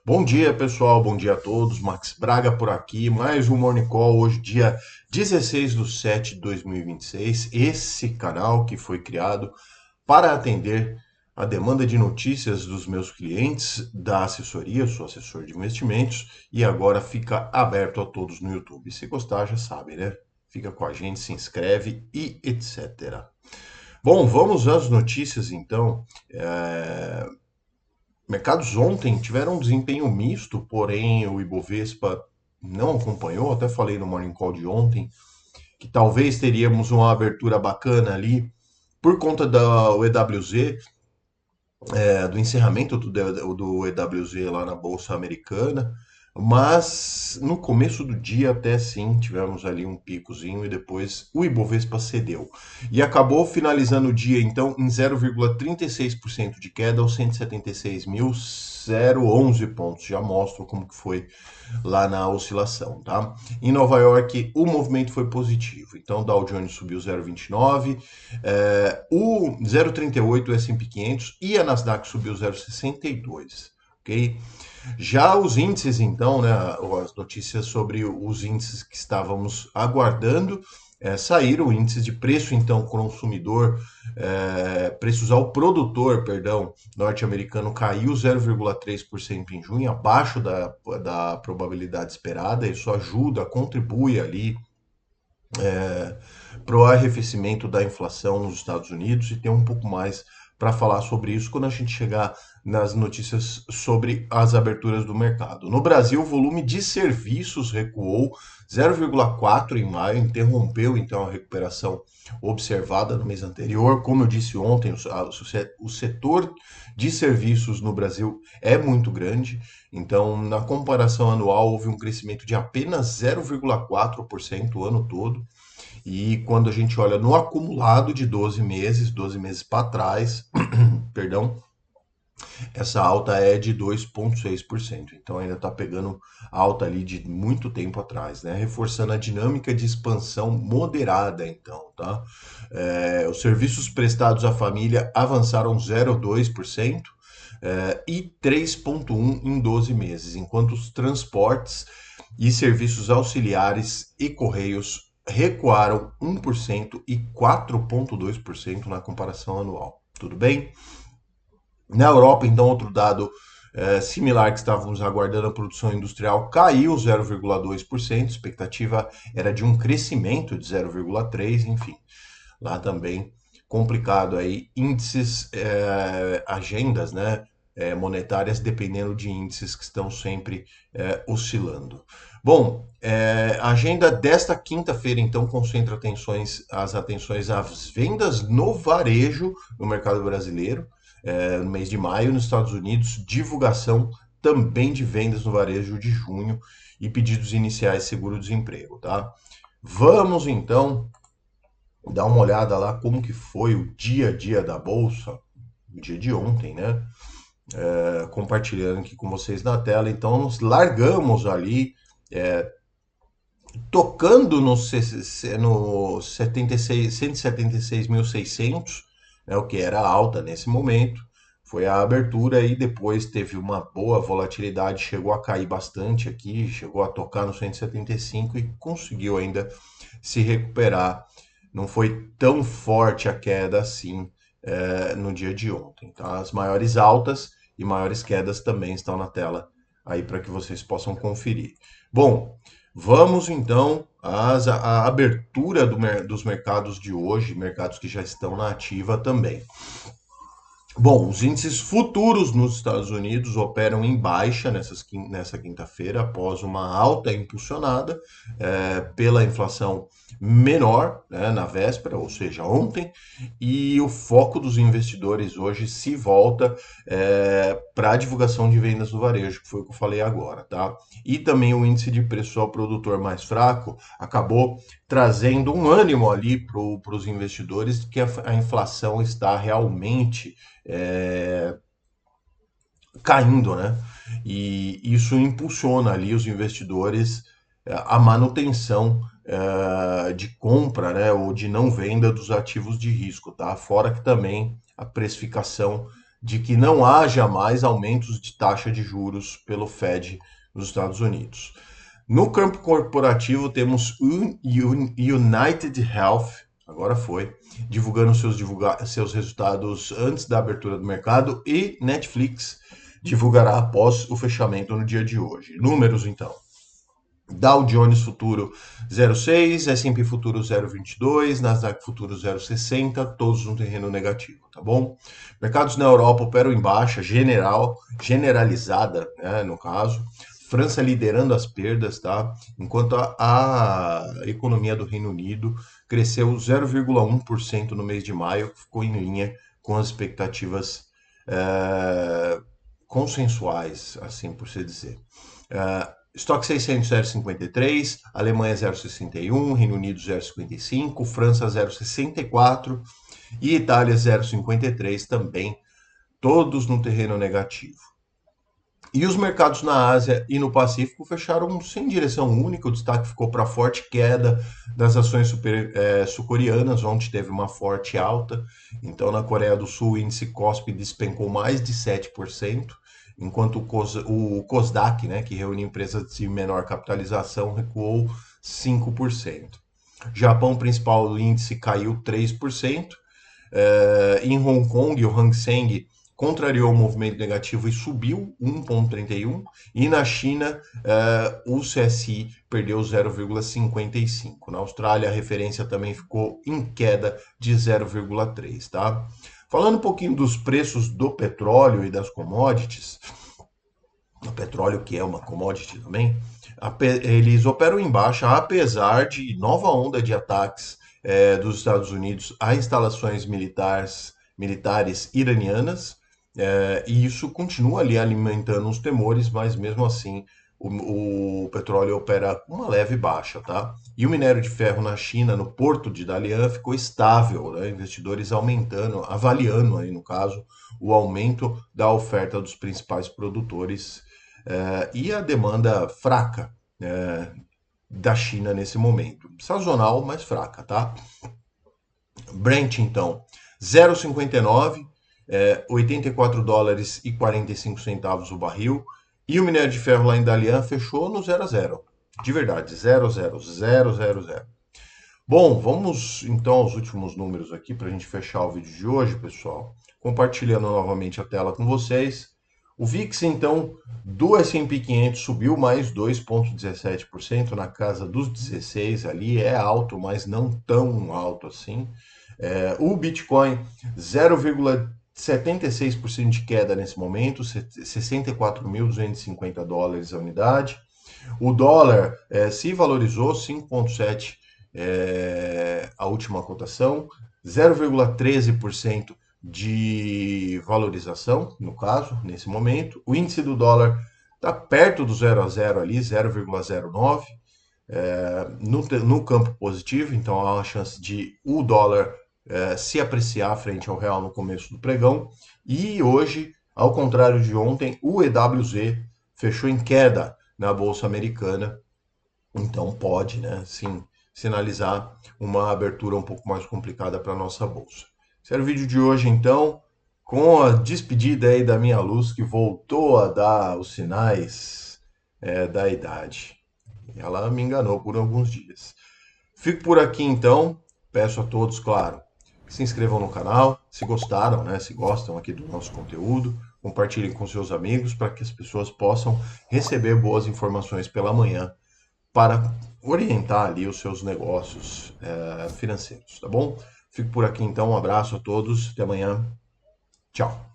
Bom dia, pessoal. Bom dia a todos. Max Braga por aqui. Mais um Morning Call. Hoje, dia 16/7/2026. Esse canal que foi criado para atender a demanda de notícias dos meus clientes da assessoria. Eu sou assessor de investimentos e agora fica aberto a todos no YouTube. Se gostar, já sabe, né? Fica com a gente, se inscreve e etc. Bom, vamos às notícias então. Mercados ontem tiveram um desempenho misto, porém o Ibovespa não acompanhou. Até falei no Morning Call de ontem que talvez teríamos uma abertura bacana ali por conta do EWZ, do encerramento do EWZ lá na Bolsa Americana. Mas no começo do dia até sim tivemos ali um picozinho e depois o Ibovespa cedeu. E acabou finalizando o dia então em 0,36% de queda aos 176.011 pontos. Já mostro como que foi lá na oscilação, tá? Em Nova York o movimento foi positivo. Então Dow Jones subiu 0,29, o 0,38 o S&P 500 e a Nasdaq subiu 0,62, ok? Já os índices, então, né, as notícias sobre os índices que estávamos aguardando, saíram. O índice de preço, então, consumidor, preços ao produtor, perdão, norte-americano caiu 0,3% em junho, abaixo da probabilidade esperada. Isso ajuda, contribui ali para o arrefecimento da inflação nos Estados Unidos e tem um pouco mais para falar sobre isso quando a gente chegar nas notícias sobre as aberturas do mercado. No Brasil, o volume de serviços recuou 0,4 em maio, interrompeu então a recuperação observada no mês anterior. Como eu disse ontem, o setor de serviços no Brasil é muito grande, então na comparação anual houve um crescimento de apenas 0,4% o ano todo. E quando a gente olha no acumulado de 12 meses para trás, perdão, essa alta é de 2,6%. Então ainda está pegando alta ali de muito tempo atrás, né? Reforçando a dinâmica de expansão moderada, então, tá? Os serviços prestados à família avançaram 0,2%. E 3,1% em 12 meses, enquanto os transportes e serviços auxiliares e correios recuaram 1% e 4,2% na comparação anual. Tudo bem? Na Europa, então, outro dado similar que estávamos aguardando, a produção industrial caiu 0,2%, a expectativa era de um crescimento de 0,3%, enfim, lá também complicado aí, índices, agendas, né, monetárias dependendo de índices que estão sempre oscilando. Bom, a agenda desta quinta-feira então concentra as atenções às vendas no varejo no mercado brasileiro, no mês de maio, nos Estados Unidos, divulgação também de vendas no varejo de junho e pedidos iniciais de seguro-desemprego, tá? Vamos então dar uma olhada lá como que foi o dia a dia da bolsa, o dia de ontem, né? Compartilhando aqui com vocês na tela. Então, nós largamos ali, tocando no 76, 176.600, né, o que era alta nesse momento. Foi a abertura e depois teve uma boa volatilidade, chegou a cair bastante aqui, chegou a tocar no 175 e conseguiu ainda se recuperar. Não foi tão forte a queda assim no dia de ontem. Tá? As maiores altas e maiores quedas também estão na tela aí para que vocês possam conferir. Bom, vamos então à abertura dos mercados de hoje, mercados que já estão na ativa também. Bom, os índices futuros nos Estados Unidos operam em baixa nessa quinta-feira, após uma alta impulsionada pela inflação menor, né, na véspera, ou seja, ontem, e o foco dos investidores hoje se volta para a divulgação de vendas do varejo, que foi o que eu falei agora, tá? E também o índice de preço ao produtor mais fraco acabou trazendo um ânimo ali para os investidores de que a inflação está realmente caindo, né? E isso impulsiona ali os investidores a manutenção de compra, né, ou de não venda dos ativos de risco, tá? Fora que também a precificação de que não haja mais aumentos de taxa de juros pelo Fed nos Estados Unidos. No campo corporativo, temos United Health, agora foi, divulgando seus resultados antes da abertura do mercado, e Netflix divulgará após o fechamento no dia de hoje. Números, então. Dow Jones Futuro 0,6, S&P Futuro 0,22, Nasdaq Futuro 0,60, todos no terreno negativo, tá bom? Mercados na Europa operam em baixa generalizada, né, no caso. França liderando as perdas, tá? Enquanto a economia do Reino Unido cresceu 0,1% no mês de maio, que ficou em linha com as expectativas consensuais, assim por se dizer. Estoque 600 0,53, Alemanha 0,61, Reino Unido 0,55, França 0,64 e Itália 0,53 também, todos no terreno negativo. E os mercados na Ásia e no Pacífico fecharam sem direção única. O destaque ficou para a forte queda das ações sul-coreanas, onde teve uma forte alta. Então, na Coreia do Sul, o índice KOSPI despencou mais de 7%, enquanto o KOSDAQ, né, que reúne empresas de menor capitalização, recuou 5%. Japão, principal índice, caiu 3%. Em Hong Kong, o Hang Seng contrariou o movimento negativo e subiu 1,31%, e na China o CSI perdeu 0,55%. Na Austrália, a referência também ficou em queda de 0,3%, tá? Falando um pouquinho dos preços do petróleo e das commodities, o petróleo que é uma commodity também, eles operam em baixa, apesar de nova onda de ataques dos Estados Unidos a instalações militares iranianas, e isso continua ali alimentando os temores, mas mesmo assim o petróleo opera uma leve baixa, tá? E o minério de ferro na China, no porto de Dalian, ficou estável, né? Investidores avaliando aí no caso, o aumento da oferta dos principais produtores e a demanda fraca da China nesse momento. Sazonal, mas fraca, tá? Brent, então, 0,59, 84 dólares e 45 centavos o barril. E o minério de ferro lá em Dalian fechou no 0 a 0. De verdade, 0 a 0, 0, 0, 0. Bom, vamos então aos últimos números aqui para a gente fechar o vídeo de hoje, pessoal. Compartilhando novamente a tela com vocês. O VIX, então, do S&P 500 subiu mais 2,17% na casa dos 16 ali. É alto, mas não tão alto assim. O Bitcoin, 0,76% de queda nesse momento, 64.250 dólares a unidade. O dólar se valorizou 5,7% a última cotação, 0,13% de valorização, no caso, nesse momento. O índice do dólar está perto do 0 a 0 ali, 0,09%. No campo positivo, então há uma chance de o dólar se apreciar frente ao real no começo do pregão. E hoje, ao contrário de ontem, o EWZ fechou em queda na Bolsa Americana. Então pode, né, sim, sinalizar uma abertura um pouco mais complicada para a nossa Bolsa. Esse era o vídeo de hoje, então, com a despedida aí da minha luz, que voltou a dar os sinais da idade. Ela me enganou por alguns dias. Fico por aqui, então. Peço a todos, claro, que se inscrevam no canal, se gostaram, né, se gostam aqui do nosso conteúdo, compartilhem com seus amigos para que as pessoas possam receber boas informações pela manhã para orientar ali os seus negócios financeiros, tá bom? Fico por aqui então, um abraço a todos, até amanhã, tchau.